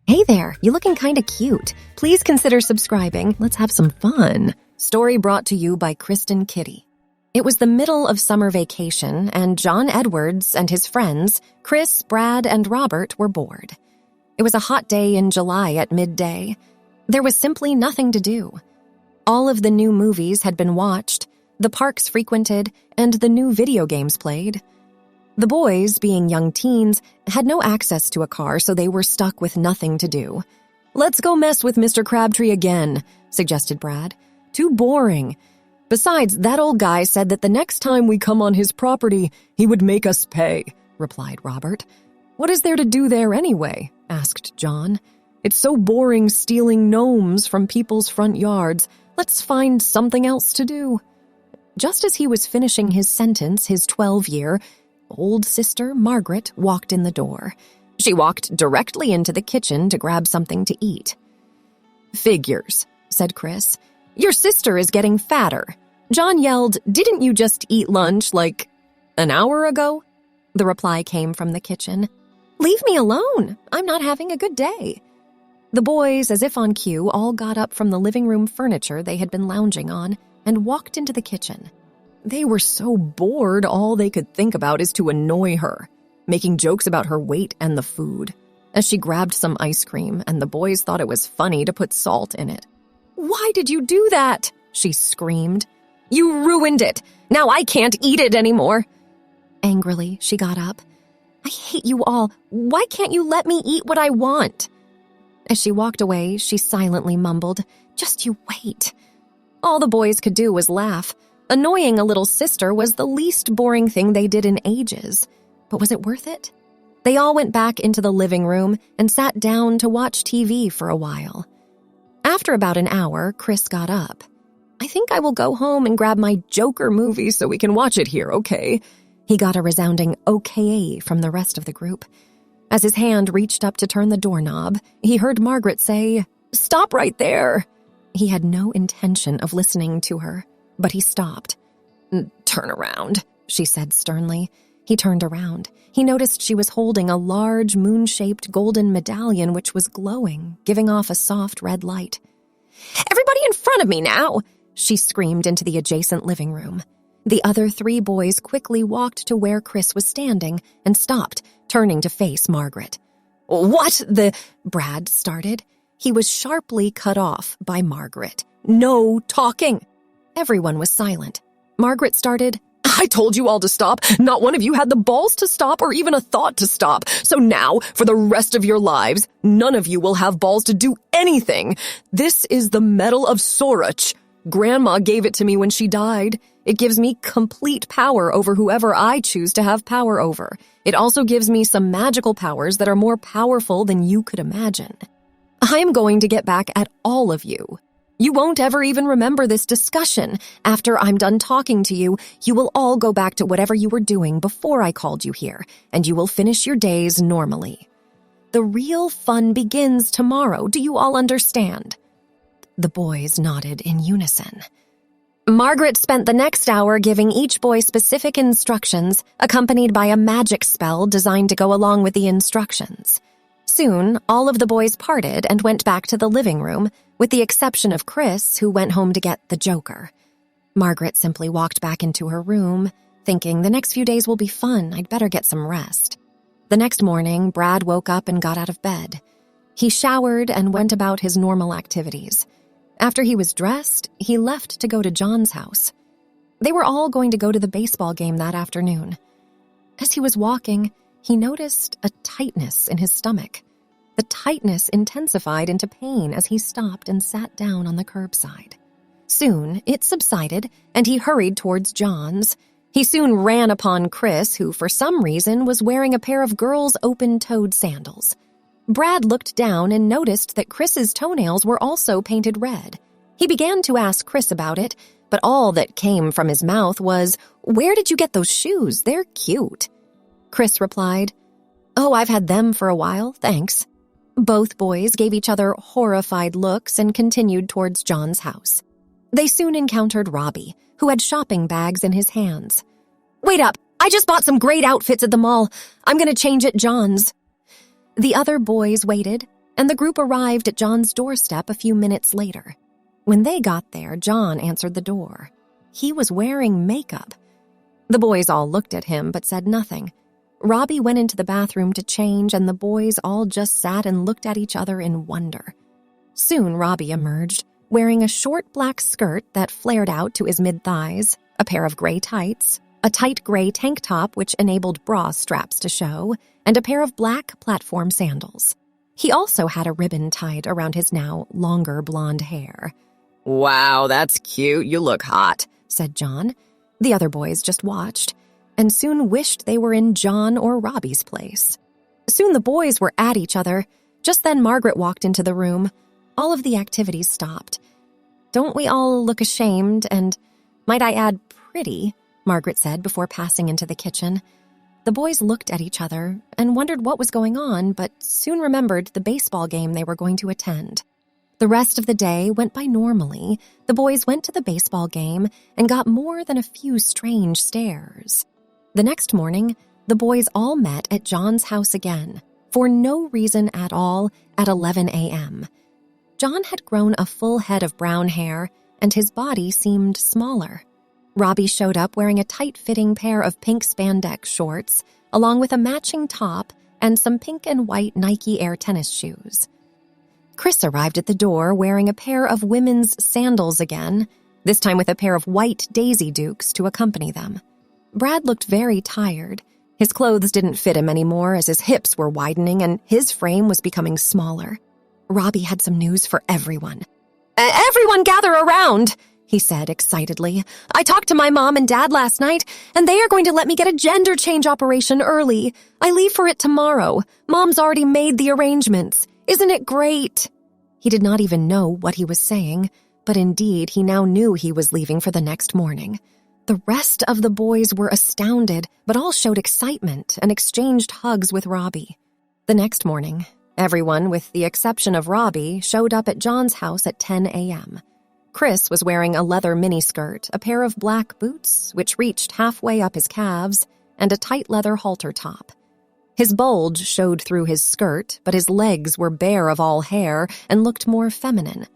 Hey there, you looking kinda cute. Please consider subscribing. Let's have some fun. Story brought to you by Kristen Kitty. It was the middle of summer vacation, and John Edwards and his friends, Chris, Brad, and Robert, were bored. It was a hot day in July at midday. There was simply nothing to do. All of the new movies had been watched, the parks frequented, and the new video games played. The boys, being young teens, had no access to a car, so they were stuck with nothing to do. "Let's go mess with Mr. Crabtree again," suggested Brad. "Too boring. Besides, that old guy said that the next time we come on his property, he would make us pay," replied Robert. "What is there to do there anyway?" asked John. "It's so boring stealing gnomes from people's front yards. Let's find something else to do." Just as he was finishing his sentence, his 12-year old sister, Margaret, walked in the door. She walked directly into the kitchen to grab something to eat. "Figures," said Chris. "Your sister is getting fatter." John yelled, "Didn't you just eat lunch like an hour ago?" The reply came from the kitchen. "Leave me alone. I'm not having a good day." The boys, as if on cue, all got up from the living room furniture they had been lounging on and walked into the kitchen. They were so bored, all they could think about is to annoy her, making jokes about her weight and the food, as she grabbed some ice cream, and the boys thought it was funny to put salt in it. "Why did you do that?" she screamed. "You ruined it. Now I can't eat it anymore." Angrily, she got up. "I hate you all. Why can't you let me eat what I want?" As she walked away, she silently mumbled, "Just you wait." All the boys could do was laugh. Annoying a little sister was the least boring thing they did in ages. But was it worth it? They all went back into the living room and sat down to watch TV for a while. After about an hour, Chris got up. "I think I will go home and grab my Joker movie so we can watch it here, okay?" He got a resounding okay from the rest of the group. As his hand reached up to turn the doorknob, he heard Margaret say, "Stop right there." He had no intention of listening to her, but he stopped. "Turn around," she said sternly. He turned around. He noticed she was holding a large, moon-shaped golden medallion which was glowing, giving off a soft red light. "Everybody in front of me now!" she screamed into the adjacent living room. The other 3 boys quickly walked to where Chris was standing and stopped, turning to face Margaret. "What the—" Brad started. He was sharply cut off by Margaret. "No talking." Everyone was silent. Margaret started, "I told you all to stop. Not one of you had the balls to stop or even a thought to stop. So now, for the rest of your lives, none of you will have balls to do anything. This is the medal of sorach. Grandma gave it to me when she died. It gives me complete power over whoever I choose to have power over. It also gives me some magical powers that are more powerful than you could imagine. I am going to get back at all of you. You won't ever even remember this discussion. After I'm done talking to you, you will all go back to whatever you were doing before I called you here, and you will finish your days normally. The real fun begins tomorrow. Do you all understand?" The boys nodded in unison. Margaret spent the next hour giving each boy specific instructions, accompanied by a magic spell designed to go along with the instructions. Soon, all of the boys parted and went back to the living room, with the exception of Chris, who went home to get the Joker. Margaret simply walked back into her room, thinking, the next few days will be fun, I'd better get some rest. The next morning, Brad woke up and got out of bed. He showered and went about his normal activities. After he was dressed, he left to go to John's house. They were all going to go to the baseball game that afternoon. As he was walking, he noticed a tightness in his stomach. The tightness intensified into pain as he stopped and sat down on the curbside. Soon, it subsided, and he hurried towards John's. He soon ran upon Chris, who for some reason was wearing a pair of girls' open-toed sandals. Brad looked down and noticed that Chris's toenails were also painted red. He began to ask Chris about it, but all that came from his mouth was, "Where did you get those shoes? They're cute." Chris replied, "Oh, I've had them for a while, thanks." Both boys gave each other horrified looks and continued towards John's house. They soon encountered Robbie, who had shopping bags in his hands. "Wait up, I just bought some great outfits at the mall. I'm going to change at John's." The other boys waited, and the group arrived at John's doorstep a few minutes later. When they got there, John answered the door. He was wearing makeup. The boys all looked at him but said nothing. Robbie went into the bathroom to change, and the boys all just sat and looked at each other in wonder. Soon Robbie emerged, wearing a short black skirt that flared out to his mid-thighs, a pair of gray tights, a tight gray tank top which enabled bra straps to show, and a pair of black platform sandals. He also had a ribbon tied around his now longer blonde hair. "Wow, that's cute. You look hot," said John. The other boys just watched, and soon wished they were in John or Robbie's place. Soon the boys were at each other. Just then Margaret walked into the room. All of the activities stopped. "Don't we all look ashamed and, might I add, pretty?" Margaret said before passing into the kitchen. The boys looked at each other and wondered what was going on, but soon remembered the baseball game they were going to attend. The rest of the day went by normally. The boys went to the baseball game and got more than a few strange stares. The next morning, the boys all met at John's house again, for no reason at all, at 11 a.m. John had grown a full head of brown hair, and his body seemed smaller. Robbie showed up wearing a tight-fitting pair of pink spandex shorts, along with a matching top and some pink and white Nike Air tennis shoes. Chris arrived at the door wearing a pair of women's sandals again, this time with a pair of white Daisy Dukes to accompany them. Brad looked very tired. His clothes didn't fit him anymore as his hips were widening and his frame was becoming smaller. Robbie had some news for everyone. "Everyone gather around," he said excitedly. "I talked to my mom and dad last night, and they are going to let me get a gender change operation early. I leave for it tomorrow. Mom's already made the arrangements. Isn't it great?" He did not even know what he was saying, but indeed he now knew he was leaving for the next morning. The rest of the boys were astounded, but all showed excitement and exchanged hugs with Robbie. The next morning, everyone, with the exception of Robbie, showed up at John's house at 10 a.m. Chris was wearing a leather miniskirt, a pair of black boots, which reached halfway up his calves, and a tight leather halter top. His bulge showed through his skirt, but his legs were bare of all hair and looked more feminine.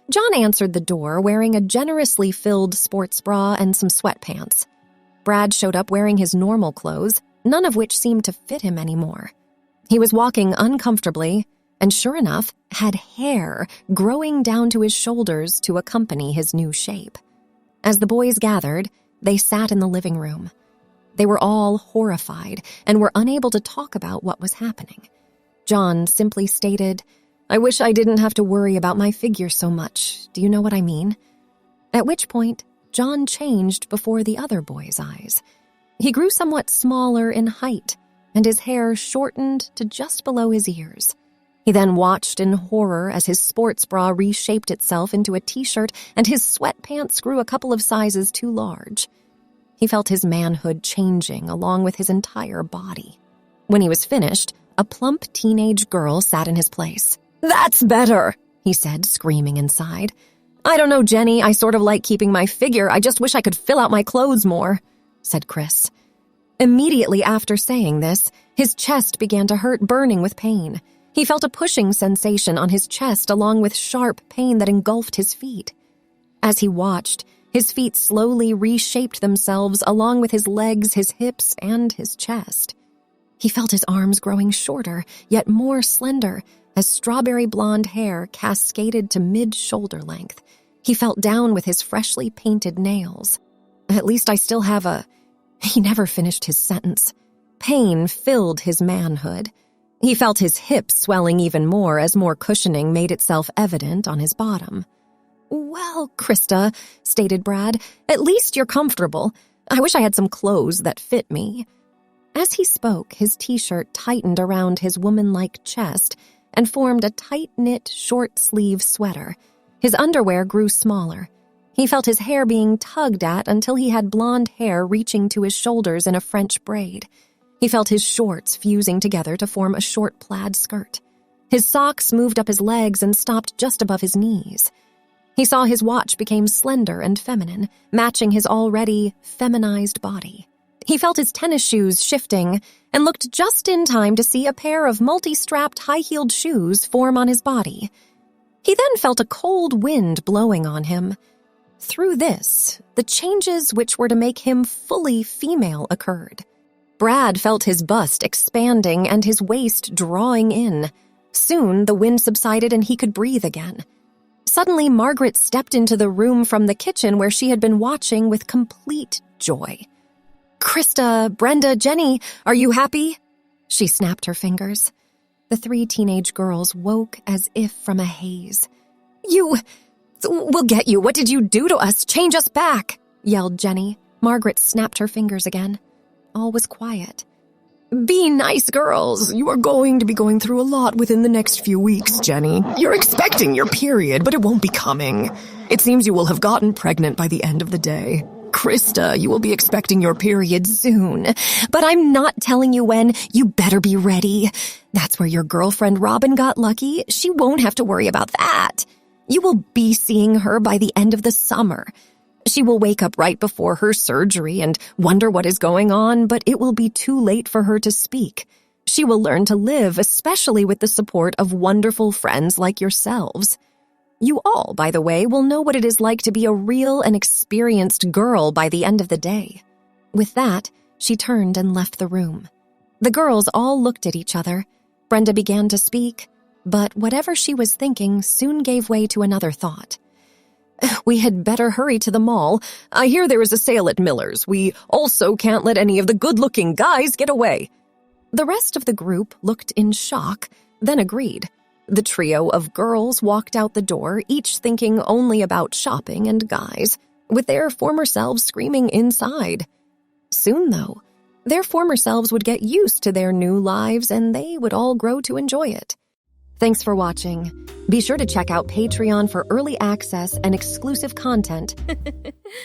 John answered the door wearing a generously filled sports bra and some sweatpants. Brad showed up wearing his normal clothes, none of which seemed to fit him anymore. He was walking uncomfortably, and sure enough, had hair growing down to his shoulders to accompany his new shape. As the boys gathered, they sat in the living room. They were all horrified and were unable to talk about what was happening. John simply stated, "I wish I didn't have to worry about my figure so much. Do you know what I mean?" At which point, John changed before the other boys' eyes. He grew somewhat smaller in height, and his hair shortened to just below his ears. He then watched in horror as his sports bra reshaped itself into a t-shirt and his sweatpants grew a couple of sizes too large. He felt his manhood changing along with his entire body. When he was finished, a plump teenage girl sat in his place. "That's better," he said, screaming inside. "I don't know, Jenny. I sort of like keeping my figure. I just wish I could fill out my clothes more," said Chris. Immediately after saying this, his chest began to hurt, burning with pain. He felt a pushing sensation on his chest along with sharp pain that engulfed his feet. As he watched, his feet slowly reshaped themselves along with his legs, his hips, and his chest. He felt his arms growing shorter, yet more slender, as strawberry blonde hair cascaded to mid-shoulder length. He felt down with his freshly painted nails. "At least I still have a..." He never finished his sentence. Pain filled his manhood. He felt his hips swelling even more as more cushioning made itself evident on his bottom. "Well, Krista," stated Brad, "at least you're comfortable. I wish I had some clothes that fit me." As he spoke, his t-shirt tightened around his woman-like chest and formed a tight-knit, short-sleeve sweater. His underwear grew smaller. He felt his hair being tugged at until he had blonde hair reaching to his shoulders in a French braid. He felt his shorts fusing together to form a short plaid skirt. His socks moved up his legs and stopped just above his knees. He saw his watch became slender and feminine, matching his already feminized body. He felt his tennis shoes shifting and looked just in time to see a pair of multi-strapped high-heeled shoes form on his body. He then felt a cold wind blowing on him. Through this, the changes which were to make him fully female occurred. Brad felt his bust expanding and his waist drawing in. Soon, the wind subsided and he could breathe again. Suddenly, Margaret stepped into the room from the kitchen where she had been watching with complete joy. "Krista, Brenda, Jenny, are you happy?" She snapped her fingers. The 3 teenage girls woke as if from a haze. "We'll get you. What did you do to us? Change us back," yelled Jenny. Margaret snapped her fingers again. All was quiet. "Be nice, girls. You are going to be going through a lot within the next few weeks, Jenny. You're expecting your period, but it won't be coming. It seems you will have gotten pregnant by the end of the day. Krista, you will be expecting your period soon. But I'm not telling you when. You better be ready. That's where your girlfriend Robin got lucky. She won't have to worry about that. You will be seeing her by the end of the summer. She will wake up right before her surgery and wonder what is going on, but it will be too late for her to speak. She will learn to live, especially with the support of wonderful friends like yourselves. You all, by the way, will know what it is like to be a real and experienced girl by the end of the day." With that, she turned and left the room. The girls all looked at each other. Brenda began to speak, but whatever she was thinking soon gave way to another thought. "We had better hurry to the mall. I hear there is a sale at Miller's. We also can't let any of the good-looking guys get away." The rest of the group looked in shock, then agreed. The trio of girls walked out the door, each thinking only about shopping and guys, with their former selves screaming inside. Soon, though, their former selves would get used to their new lives and they would all grow to enjoy it. Thanks for watching. Be sure to check out Patreon for early access and exclusive content.